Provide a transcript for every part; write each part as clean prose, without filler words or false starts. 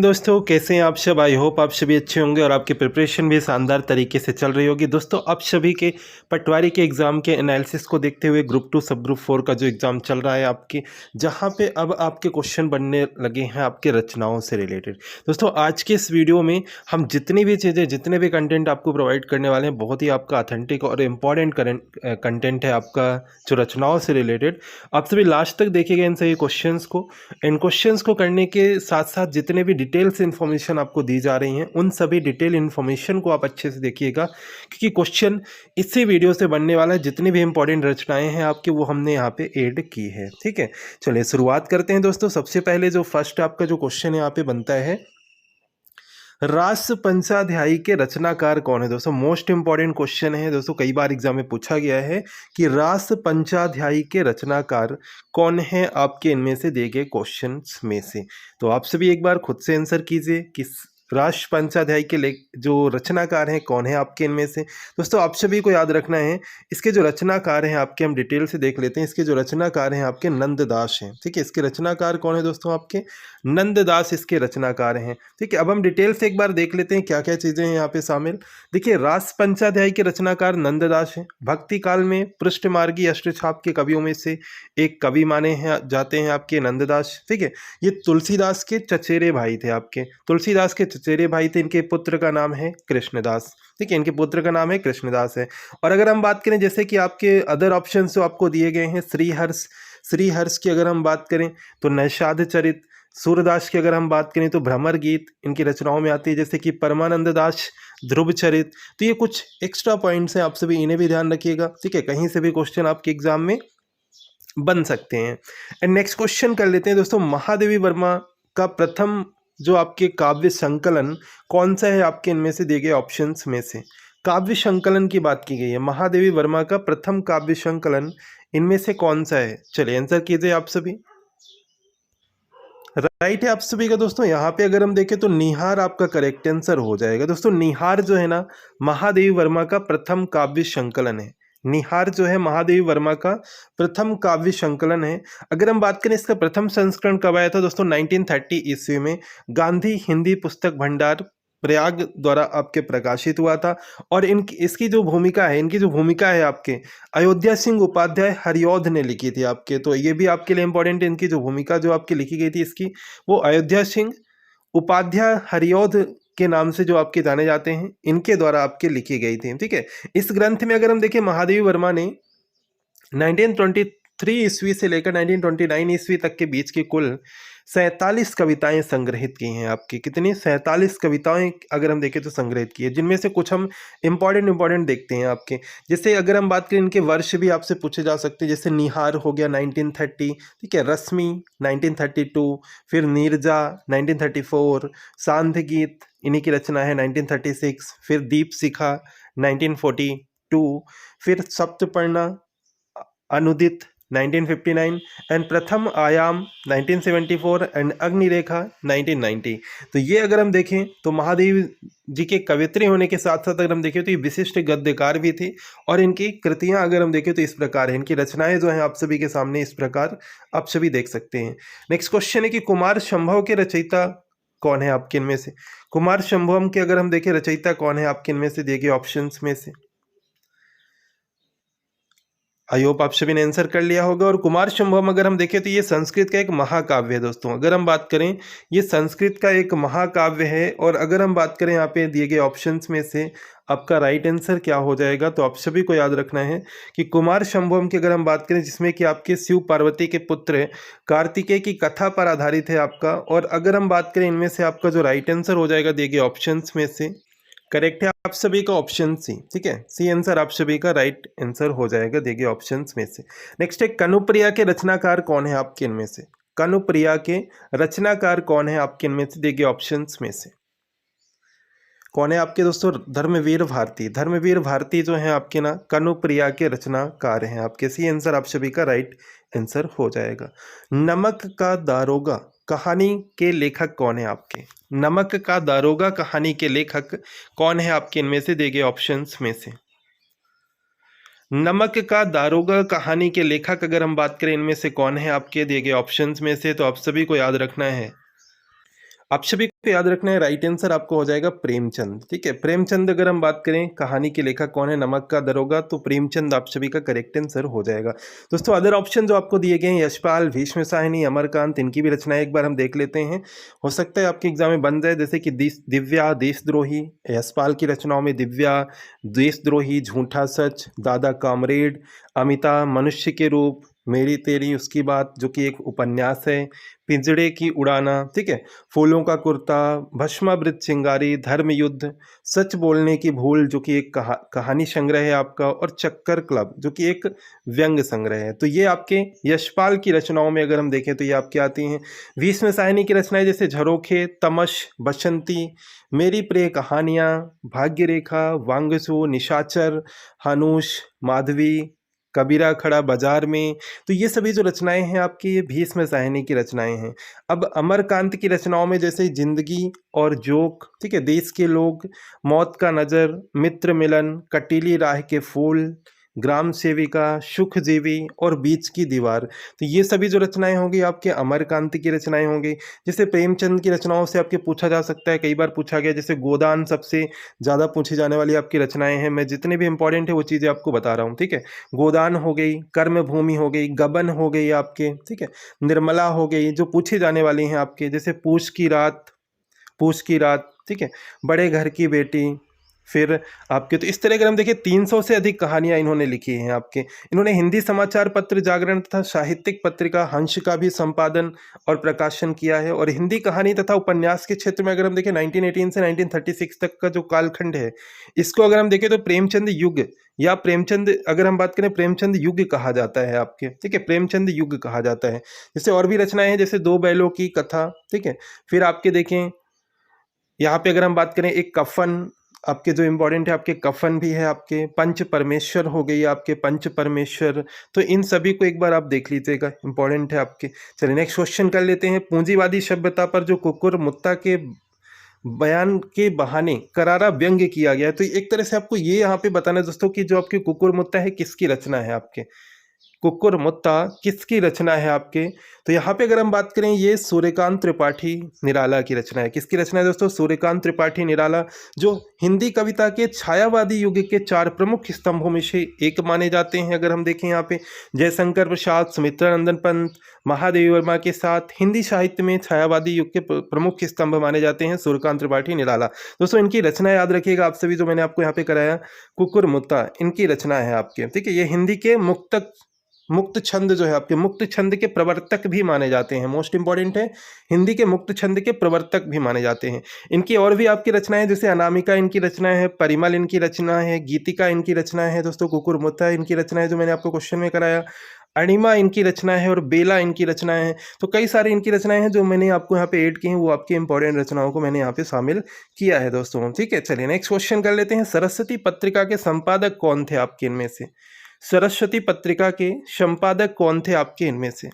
दोस्तों, कैसे हैं आप सब। आई होप आप सभी अच्छे होंगे और आपकी प्रिपरेशन भी शानदार तरीके से चल रही होगी। दोस्तों, आप सभी के पटवारी के एग्ज़ाम के एनालिसिस को देखते हुए ग्रुप 2 सब ग्रुप 4 का जो एग्ज़ाम चल रहा है आपके, जहां पे अब आपके क्वेश्चन बनने लगे हैं आपके रचनाओं से रिलेटेड। दोस्तों, आज के इस वीडियो में हम जितनी भी चीज़ें, जितने भी कंटेंट आपको प्रोवाइड करने वाले हैं, बहुत ही आपका ऑथेंटिक और इम्पॉर्टेंट कंटेंट है आपका जो रचनाओं से रिलेटेड। आप सभी लास्ट तक देखिएगा इन सभी क्वेश्चंस को। इन क्वेश्चंस को करने के साथ साथ जितने भी डिटेल्स इन्फॉर्मेशन आपको दी जा रही हैं, उन सभी डिटेल इन्फॉर्मेशन को आप अच्छे से देखिएगा, क्योंकि क्वेश्चन इसी वीडियो से बनने वाला है। जितनी भी इंपॉर्टेंट रचनाएं हैं आपकी, वो हमने यहाँ पे ऐड की है। ठीक है, चलिए शुरुआत करते हैं दोस्तों। सबसे पहले जो फर्स्ट आपका जो क्वेश्चन यहाँ पे बनता है, रास पंचाध्यायी के रचनाकार कौन है। दोस्तों, मोस्ट इंपॉर्टेंट क्वेश्चन है दोस्तों, कई बार एग्जाम में पूछा गया है कि रास पंचाध्यायी के रचनाकार कौन है आपके इनमें से दिए गए क्वेश्चंस में से। तो आप सभी एक बार खुद से आंसर कीजिए कि रास पंचाध्यायी के जो रचनाकार हैं कौन है आपके इनमें से। दोस्तों, आप सभी को याद रखना है, इसके जो रचनाकार हैं आपके, हम डिटेल से देख लेते हैं। इसके जो रचनाकार हैं आपके नंददास हैं। ठीक है, इसके रचनाकार कौन है दोस्तों, आपके नंददास इसके रचनाकार हैं। ठीक है, अब हम डिटेल से एक बार देख लेते हैं क्या क्या चीज़ें हैं यहाँ पे शामिल। देखिए, रास पंचाध्यायी के रचनाकार नंददास हैं। भक्ति काल में पृष्ठमार्गी अष्टछाप के कवियों में से एक कवि माने हैं जाते हैं आपके नंददास। ठीक है, ये तुलसीदास के चचेरे भाई थे आपके, तुलसीदास के चचेरे भाई थे। इनके पुत्र का नाम है कृष्णदास। ठीक है, इनके पुत्र का नाम है कृष्णदास है। और अगर हम बात करें, जैसे कि आपके अदर ऑप्शन जो आपको दिए गए हैं, श्रीहर्ष की अगर हम बात करें तो नैषाद चरित, सूरदास की अगर हम बात करें तो भ्रमर गीत इनकी रचनाओं में आती है, जैसे कि परमानंद दास ध्रुव चरित। तो ये कुछ एक्स्ट्रा पॉइंट्स हैं, आप सभी इन्हें भी ध्यान रखिएगा। ठीक है, कहीं से भी क्वेश्चन आपके एग्जाम में बन सकते हैं। एंड नेक्स्ट क्वेश्चन कर लेते हैं दोस्तों, महादेवी वर्मा का प्रथम जो आपके काव्य संकलन कौन सा है आपके इनमें से दिए गए ऑप्शंस में से। काव्य संकलन की बात की गई है, महादेवी वर्मा का प्रथम काव्य संकलन इनमें से कौन सा है। चलिए आंसर कीजिए आप सभी। राइट है आप सभी का दोस्तों। यहाँ पे अगर हम देखें तो निहार आपका करेक्ट आंसर हो जाएगा। दोस्तों, निहार जो है ना, महादेवी वर्मा का प्रथम काव्य संकलन है। निहार जो है महादेवी वर्मा का प्रथम काव्य संकलन है। अगर हम बात करें इसका प्रथम संस्करण कब आया था दोस्तों, 1930 ईस्वी में गांधी हिंदी पुस्तक भंडार प्रयाग द्वारा आपके प्रकाशित हुआ था। और इसकी जो भूमिका है आपके अयोध्या सिंह उपाध्याय हरिऔध ने लिखी थी आपके। तो ये भी आपके लिए इंपॉर्टेंट है, इनकी जो भूमिका जो आपकी लिखी गई थी इसकी, वो अयोध्या सिंह उपाध्याय हरिऔध के नाम से जो आपके जाने जाते हैं, इनके द्वारा आपके लिखी गई थी। ठीक है, इस ग्रंथ में अगर हम देखें, महादेवी वर्मा ने 1923 ईस्वी से लेकर 1929 ईस्वी तक के बीच की कुल 47 कविताएं संग्रहित की हैं आपकी। कितनी? 47 कविताएं अगर हम देखें तो संग्रहित की है, जिनमें से कुछ हम इंपॉर्टेंट देखते हैं आपके। जैसे अगर हम बात करें, इनके वर्ष भी आपसे पूछे जा सकते हैं। जैसे निहार हो गया 1930, ठीक है, रश्मि 1932, फिर नीरजा 1934, सांध्य गीत इन्हीं की रचना है 1936, फिर दीप शिखा 1942, फिर सप्तपर्णा अनुदित 1959 एंड प्रथम आयाम 1974 एंड अग्निरेखा 1990। तो ये अगर हम देखें तो महादेव जी के कवित्री होने के साथ साथ अगर हम देखें तो ये विशिष्ट गद्यकार भी थे। और इनकी कृतियां अगर हम देखें तो इस प्रकार है, इनकी रचनाएं जो हैं आप सभी के सामने इस प्रकार आप सभी देख सकते हैं। नेक्स्ट क्वेश्चन है कि कुमार संभव के रचयिता कौन है आपके इनमें से। कुमार संभवम के अगर हम देखें रचयिता कौन है आपके इनमें से दिए गए ऑप्शंस में से। आई होप आप सभी ने आंसर कर लिया होगा। और कुमार संभवम अगर हम देखें तो ये संस्कृत का एक महाकाव्य है दोस्तों। अगर हम बात करें, ये संस्कृत का एक महाकाव्य है। और अगर हम बात करें यहाँ पे दिए गए ऑप्शंस में से आपका राइट आंसर क्या हो जाएगा, तो आप सभी को याद रखना है कि कुमार संभवम की अगर हम बात करें, जिसमें कि आपके शिव पार्वती के पुत्र कार्तिकेय की कथा पर आधारित है आपका। और अगर हम बात करें इनमें से आपका जो राइट आंसर हो जाएगा दिए गए ऑप्शंस में से, करेक्ट है आप सभी का ऑप्शन सी। ठीक है, सी आंसर आप सभी का राइट आंसर हो जाएगा दिए गए ऑप्शंस में से। नेक्स्ट है, कनुप्रिया के रचनाकार कौन है आपके इनमें से। कनुप्रिया के रचनाकार कौन है आपके इनमें से दिए गए ऑप्शंस में से। कौन है आपके दोस्तों? धर्मवीर भारती। धर्मवीर भारती जो है आपके ना कनुप्रिया के रचनाकार हैं आपके। सी आंसर आप सभी का राइट आंसर हो जाएगा। नमक का दारोगा कहानी के लेखक कौन है आपके। नमक का दारोगा कहानी के लेखक कौन है आपके इनमें से दिए गए ऑप्शंस में से। नमक का दारोगा कहानी के लेखक अगर हम बात करें इनमें से कौन है आपके दिए गए ऑप्शंस में से, तो आप सभी को याद रखना है आप सभी को याद रखना है, राइट आंसर आपको हो जाएगा प्रेमचंद। ठीक है, प्रेमचंद अगर हम बात करें कहानी के लेखक कौन है, नमक का दरोगा, तो प्रेमचंद आप सभी का करेक्ट आंसर हो जाएगा। दोस्तों अदर ऑप्शन जो आपको दिए गए हैं, यशपाल, भीष्म साहिनी, अमरकांत, इनकी भी रचनाएं एक बार हम देख लेते हैं। हो सकता है आपके एग्जाम में बन जाए, जैसे कि दिव्या, देशद्रोही। यशपाल की रचनाओं में दिव्या, देशद्रोही, झूठा सच, दादा कामरेड, अमिता, मनुष्य के रूप, मेरी तेरी उसकी बात जो कि एक उपन्यास है, पिंजड़े की उड़ाना, ठीक है, फूलों का कुर्ता, भस्मावृत चिंगारी, धर्म युद्ध, सच बोलने की भूल जो कि एक कहानी संग्रह है आपका, और चक्कर क्लब जो कि एक व्यंग संग्रह है। तो ये आपके यशपाल की रचनाओं में अगर हम देखें तो ये आपके आती हैं। भीष्म साहिनी की रचनाएं जैसे झरोखे, तमश, बसंती, मेरी प्रिय कहानियाँ, भाग्य रेखा, वांगसू, निशाचर, हानूश, माधवी, कबीरा खड़ा बाजार में, तो ये सभी जो रचनाएं हैं आपकी, ये भीष्म साहिनी की रचनाएं हैं। अब अमरकांत की रचनाओं में जैसे जिंदगी और जोक, ठीक है, देश के लोग, मौत का नज़र, मित्र मिलन, कटीली राह के फूल, ग्राम सेविका, सुखजीवी और बीच की दीवार, तो ये सभी जो रचनाएं होंगी आपके अमरकांत की रचनाएं होंगी। जैसे प्रेमचंद की रचनाओं से आपके पूछा जा सकता है, कई बार पूछा गया, जैसे गोदान सबसे ज़्यादा पूछी जाने वाली आपकी रचनाएं हैं। मैं जितने भी इंपॉर्टेंट है वो चीज़ें आपको बता रहा हूँ, ठीक है। गोदान हो गई, कर्म भूमि हो गई, गबन हो गई आपके, ठीक है, निर्मला हो गई, जो पूछी जाने वाली हैं आपके, जैसे पूछ की रात, ठीक है, बड़े घर की बेटी, फिर आपके, तो इस तरह अगर हम देखें 300 से अधिक कहानियां इन्होंने लिखी हैं आपके। इन्होंने हिंदी समाचार पत्र जागरण तथा साहित्यिक पत्रिका हंस का भी संपादन और प्रकाशन किया है। और हिंदी कहानी तथा उपन्यास के क्षेत्र में अगर हम देखें 1918 से 1936 तक का जो कालखंड है, इसको अगर हम देखें तो प्रेमचंद युग, या प्रेमचंद, अगर हम बात करें प्रेमचंद युग कहा जाता है आपके, ठीक है, प्रेमचंद युग कहा जाता है। जैसे और भी रचनाएं हैं, जैसे दो बैलों की कथा, ठीक है, फिर आपके देखें यहाँ पे अगर हम बात करें एक कफन, आपके जो इम्पोर्टेंट है आपके कफन भी है आपके, पंच परमेश्वर हो गई आपके, पंच परमेश्वर, तो इन सभी को एक बार आप देख लीजिएगा, इंपॉर्टेंट है आपके। चलिए नेक्स्ट क्वेश्चन कर लेते हैं। पूंजीवादी सभ्यता पर जो कुकुर मुत्ता के बयान के बहाने करारा व्यंग्य किया गया है, तो एक तरह से आपको ये यहाँ पे बताना है दोस्तों कि जो आपके कुकुर मुत्ता है किसकी रचना है आपके, कुकुर मुत्ता किसकी रचना है आपके। तो यहाँ पे अगर हम बात करें, ये सूर्यकांत त्रिपाठी निराला की रचना है। किसकी रचना है दोस्तों? सूर्यकांत त्रिपाठी निराला, जो हिंदी कविता के छायावादी युग के 4 प्रमुख स्तंभों में से एक माने जाते हैं। अगर हम देखें यहाँ पे जयशंकर प्रसाद, सुमित्रानंदन पंत, महादेवी वर्मा के साथ हिंदी साहित्य में छायावादी युग के प्रमुख स्तंभ माने जाते हैं सूर्यकांत त्रिपाठी निराला। दोस्तों इनकी रचना याद रखिएगा आप सभी, जो मैंने आपको यहाँ पे कराया, कुकुर मुत्ता इनकी रचना है आपके, ठीक है। ये हिंदी के मुक्त छंद जो है आपके, मुक्त छंद के प्रवर्तक भी माने जाते हैं। मोस्ट इंपॉर्टेंट है, हिंदी के मुक्त छंद के प्रवर्तक भी माने जाते हैं। इनकी और भी आपकी रचनाएं, जैसे अनामिका इनकी रचना है, परिमल इनकी रचना है, गीतिका इनकी रचना है दोस्तों, कुकुर मुत्ता इनकी रचना है जो मैंने आपको क्वेश्चन में कराया, अणिमा इनकी रचना है, और बेला इनकी रचना है। तो कई सारी इनकी रचनाएं हैं जो मैंने आपको यहाँ पे ऐड की हैं, वो आपकी इंपॉर्टेंट रचनाओं को मैंने यहाँ पे शामिल किया है दोस्तों, ठीक है। चलिए नेक्स्ट क्वेश्चन कर लेते हैं। सरस्वती पत्रिका के संपादक कौन थे आपके इनमें से? सरस्वती पत्रिका के संपादक कौन थे आपके इनमें से?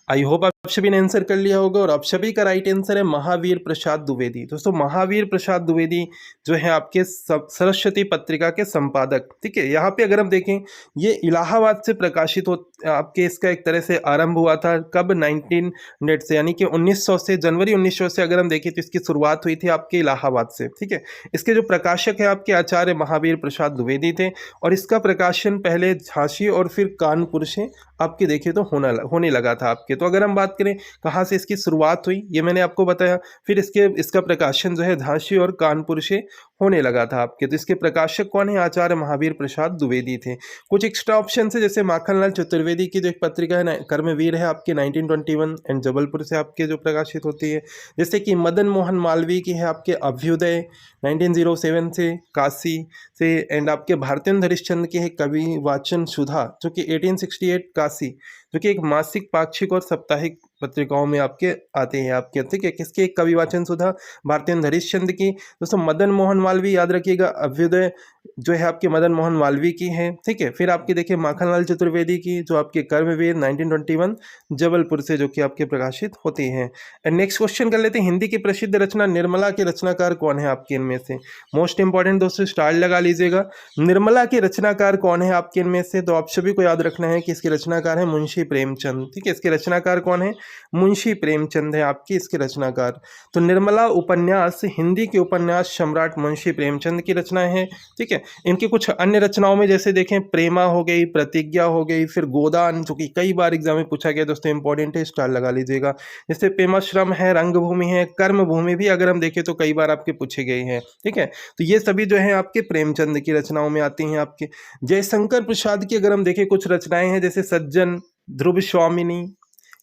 आई होप आप सभी ने आंसर कर लिया होगा, और आप सभी का राइट आंसर है महावीर प्रसाद द्विवेदी। दोस्तों महावीर प्रसाद द्विवेदी जो है आपके सरस्वती पत्रिका के संपादक, ठीक है। यहाँ पे अगर हम देखें, ये इलाहाबाद से प्रकाशित हो आपके, इसका एक तरह से आरंभ हुआ था कब? 1900 से, यानी कि 1900 से, जनवरी 1900 से अगर हम देखें तो इसकी शुरुआत हुई थी आपके इलाहाबाद से, ठीक है। इसके जो प्रकाशक है आपके आचार्य महावीर प्रसाद द्विवेदी थे, और इसका प्रकाशन पहले झांसी और फिर कानपुर से आपके देखें तो होने लगा था आपके। तो अगर हम बात करें कहाँ से इसकी शुरुआत हुई, ये मैंने आपको बताया, फिर इसका प्रकाशन जो है झांसी और कानपुर से होने लगा था आपके। तो इसके प्रकाशक कौन है? आचार्य महावीर प्रसाद द्विवेदी थे। कुछ एक्स्ट्रा ऑप्शन है, जैसे माखनलाल चतुर्वेदी की जो एक पत्रिका है कर्मवीर है आपके, 1921 एंड जबलपुर से आपके जो प्रकाशित होती है। जैसे कि मदन मोहन मालवीय की है आपके अभ्युदय, 1907 से काशी से, एंड आपके भारतेंद्र हरिश्चंद्र के है कवि वाचन सुधा, जो कि 1868 काशी, जो कि एक मासिक, पाक्षिक और साप्ताहिक पत्रिकाओं में आपके आते हैं आपके, ठीक है। किसके? कवि वाचन सुधा, भारतेंद्र हरिश्चंद्र की। दोस्तों मदन मोहन मालवीय याद रखिएगा, अभ्युदय जो है आपके मदन मोहन मालवीय की है, ठीक है। फिर आपके देखिए माखनलाल चतुर्वेदी की, जो आपके कर्मवीर 1921 जबलपुर से, जो कि आपके प्रकाशित होती हैं। एंड नेक्स्ट क्वेश्चन कर लेते हैं। हिंदी की प्रसिद्ध रचना निर्मला के रचनाकार कौन है आपके इनमें से? मोस्ट इंपॉर्टेंट दोस्तों, स्टार लगा लीजिएगा। निर्मला के रचनाकार कौन है आपके इनमें से? तो आप सभी को याद रखना है कि इसके रचनाकार है मुंशी प्रेमचंद, ठीक है। इसके रचनाकार कौन है? मुंशी प्रेमचंद है आपकी इसके रचनाकार। तो निर्मला उपन्यास हिंदी के उपन्यास सम्राट मुंशी प्रेमचंद की रचना है। ठीक है, इनकी कुछ अन्य रचनाओं में जैसे देखें प्रेमा हो गई, प्रतिज्ञा हो गई, फिर गोदान जो कि कई बार एग्जाम में पूछा गया दोस्तों, इंपॉर्टेंट है, स्टार लगा लीजिएगा। जैसे प्रेमाश्रम है, रंगभूमि है, कर्मभूमि भी अगर हम देखें तो कई बार आपके पूछे गए हैं। ठीक है, तो ये सभी जो है आपके प्रेमचंद की रचनाओं में आती हैं आपके। जयशंकर प्रसाद की अगर हम देखें कुछ रचनाएं हैं जैसे सज्जन, ध्रुव स्वामिनी,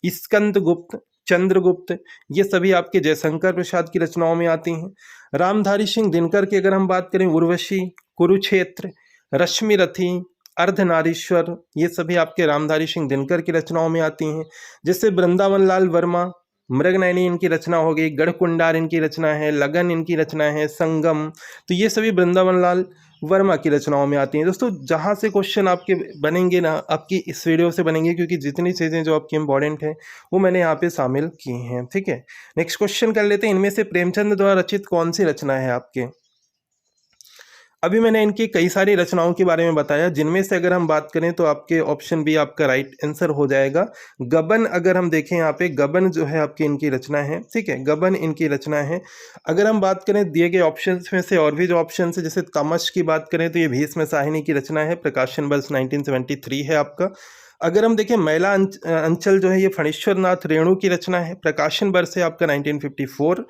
स्कंद गुप्त, चंद्रगुप्त, ये सभी आपके जयशंकर प्रसाद की रचनाओं में आती हैं। रामधारी सिंह दिनकर की अगर हम बात करें उर्वशी, कुरुक्षेत्र, रश्मि रथी, अर्धनारीश्वर, ये सभी आपके रामधारी सिंह दिनकर की रचनाओं में आती हैं। जैसे वृंदावन लाल वर्मा, मृगनयनी इनकी रचना हो गई, गढ़कुंडार इनकी रचना है, लगन इनकी रचना है, संगम, तो ये सभी वृंदावन लाल वर्मा की रचनाओं में आती हैं। दोस्तों जहाँ से क्वेश्चन आपके बनेंगे ना, आपकी इस वीडियो से बनेंगे, क्योंकि जितनी चीज़ें जो आपकी इंपॉर्टेंट हैं वो मैंने यहाँ पे शामिल की हैं। ठीक है, नेक्स्ट क्वेश्चन कर लेते हैं। इनमें से प्रेमचंद द्वारा रचित कौन सी रचना है आपके? अभी मैंने इनकी कई सारी रचनाओं के बारे में बताया, जिनमें से अगर हम बात करें तो आपके ऑप्शन बी आपका राइट आंसर हो जाएगा। गबन अगर हम देखें यहाँ पे, गबन जो है आपकी इनकी रचना है। ठीक है, गबन इनकी रचना है। अगर हम बात करें दिए गए ऑप्शंस में से और भी जो ऑप्शन है, जैसे तमश की बात करें तो ये भीष्म साहिनी की रचना है, प्रकाशन वर्ष 1973 है आपका। अगर हम देखें मैला अंचल जो है ये फणीश्वर नाथ रेणु की रचना है, प्रकाशन वर्ष है आपका 1954।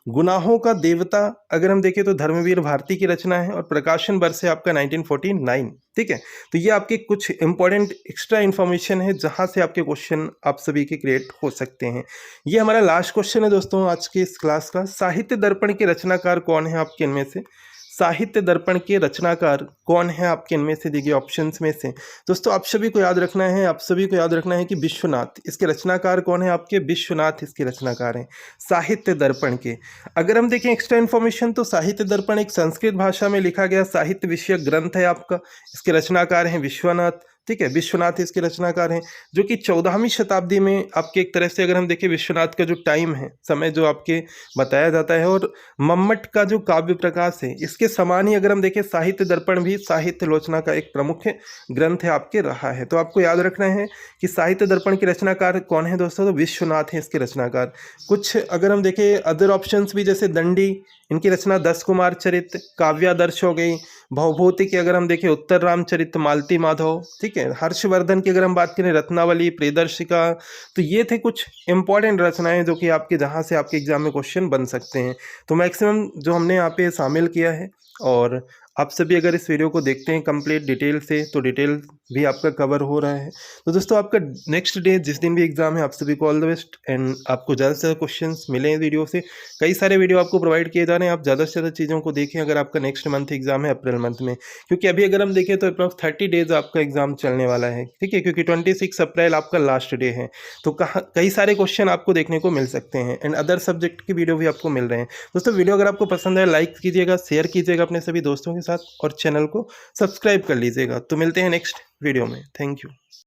गुनाहों का देवता अगर हम देखें तो धर्मवीर भारती की रचना है और प्रकाशन वर्ष है आपका 1949। ठीक है, तो ये आपके कुछ इंपॉर्टेंट एक्स्ट्रा इन्फॉर्मेशन है जहां से आपके क्वेश्चन आप सभी के क्रिएट हो सकते हैं। ये हमारा लास्ट क्वेश्चन है दोस्तों आज के इस क्लास का। साहित्य दर्पण के रचनाकार कौन है आपके इनमें से? साहित्य दर्पण के रचनाकार कौन है आपके इनमें से दिए गए ऑप्शंस में से? दोस्तों आप सभी को याद रखना है, आप सभी को याद रखना है कि विश्वनाथ इसके रचनाकार कौन है आपके? विश्वनाथ इसके रचनाकार हैं साहित्य दर्पण के। अगर हम देखें एक्स्ट्रा इन्फॉर्मेशन तो साहित्य दर्पण एक संस्कृत भाषा में लिखा गया साहित्य विषयक ग्रंथ है आपका। इसके रचनाकार हैं विश्वनाथ। ठीक है, विश्वनाथ इसके रचनाकार हैं, जो कि 14वीं शताब्दी में आपके एक तरह से अगर हम देखें विश्वनाथ का जो टाइम है, समय जो आपके बताया जाता है, और मम्मट का जो काव्य प्रकाश है इसके समान ही अगर हम देखें साहित्य दर्पण भी साहित्य लोचना का एक प्रमुख ग्रंथ है आपके रहा है। तो आपको याद रखना है कि साहित्य दर्पण के रचनाकार कौन है दोस्तों? तो विश्वनाथ है इसके रचनाकार। कुछ अगर हम देखें अदर ऑप्शंस भी, जैसे दंडी इनकी रचना 10 कुमार चरित, काव्यादर्श हो गई, भवभूति की अगर हम देखें उत्तर रामचरित, मालती माधव। ठीक है, हर्षवर्धन की अगर हम बात करें रत्नावली, प्रियदर्शिका। तो ये थे कुछ इंपॉर्टेंट रचनाएं जो कि आपके जहां से आपके एग्जाम में क्वेश्चन बन सकते हैं। तो मैक्सिमम जो हमने यहाँ पे शामिल किया है, और आप सभी अगर इस वीडियो को देखते हैं कंप्लीट डिटेल से तो डिटेल भी आपका कवर हो रहा है। तो दोस्तों आपका नेक्स्ट डे जिस दिन भी एग्जाम है आप सभी को ऑल द बेस्ट, एंड आपको ज़्यादा से ज़्यादा क्वेश्चंस मिले हैं वीडियो से। कई सारे वीडियो आपको प्रोवाइड किए जा रहे हैं, आप ज़्यादा से ज़्यादा चीज़ों को देखें अगर आपका नेक्स्ट मंथ एग्जाम है अप्रैल मंथ में, क्योंकि अभी अगर हम देखें तो अप्रॉक्स 30 डेज आपका एग्जाम चलने वाला है। ठीक है, क्योंकि 26 अप्रैल आपका लास्ट डे है, तो कई सारे क्वेश्चन आपको देखने को मिल सकते हैं, एंड अदर सब्जेक्ट की वीडियो भी आपको मिल रहे हैं। दोस्तों वीडियो अगर आपको पसंद है लाइक कीजिएगा, शेयर कीजिएगा अपने सभी दोस्तों के साथ, और चैनल को सब्सक्राइब कर लीजिएगा। तो मिलते हैं नेक्स्ट वीडियो में। Thank you.